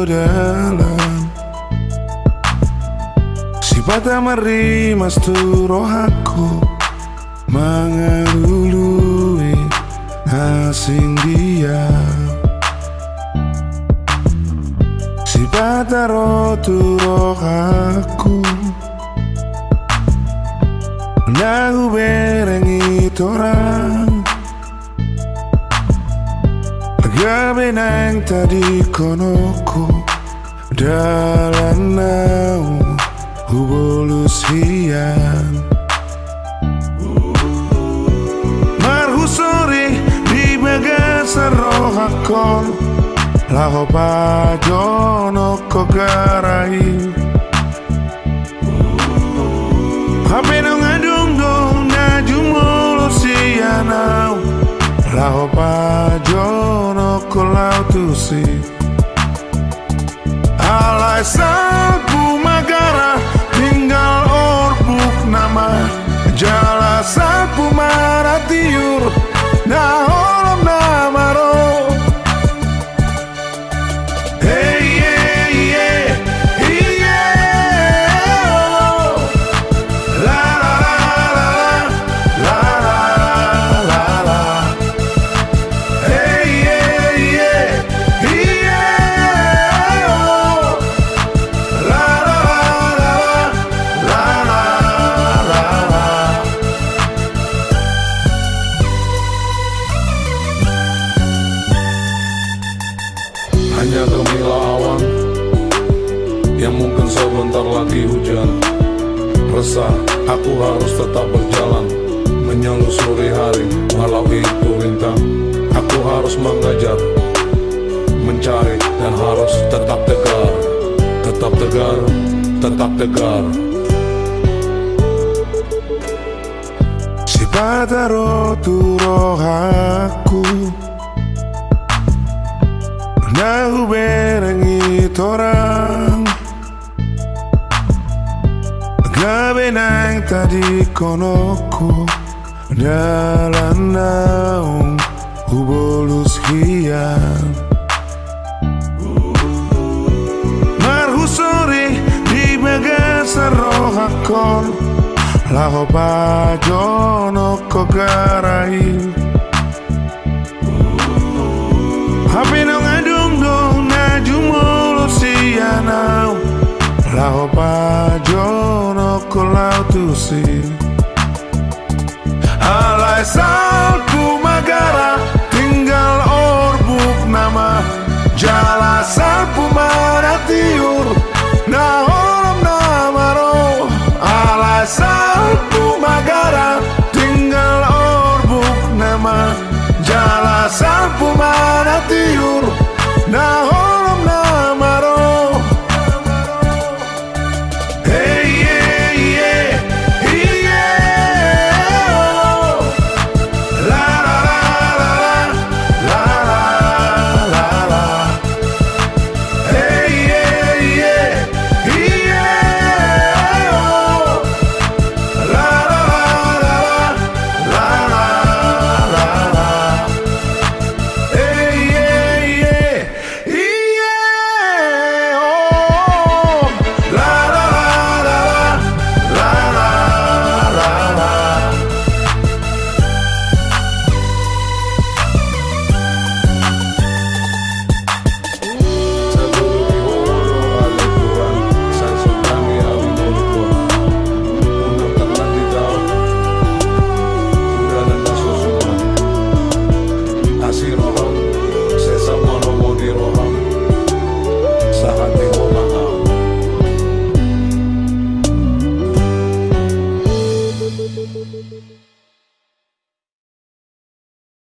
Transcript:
dalam sifat marimas tu rohaku mengalului asing dia sifat tu rohaku nagu berengi torang gabe nang tadi konoko dalam nau hubolus hian marhusori di bagasar rohakon laho pajono kogarai hapenong adungdong na jumulus hianau laho pajono kolau tusi alai salpu magara tinggal orbuk nama jala salpu maratiur na holom namaro hey yeah yeah yeah oh. La la la la la la la hey yeah yeah yeah oh. La la la la la la. Hanya gemilah awan yang mungkin sebentar lagi hujan. Resah, aku harus tetap berjalan menyelusuri hari, walau itu rintang. Aku harus mengajar, mencari, dan harus tetap tegar. Tetap tegar, tetap tegar. Sifat tu rohaku nagu berengi torang gabe nang tadi konoko dalam naung hubolus hian marhusori di bagasar rohakon laho pajono kogarai hapenong adungdong na jumulus hianau laho pajono kolau tusi alai salpu magara tinggal orbuk nama jala salpu maratiur na holom namaro alai salpu magara tinggal orbuk nama jala salpu maratiur na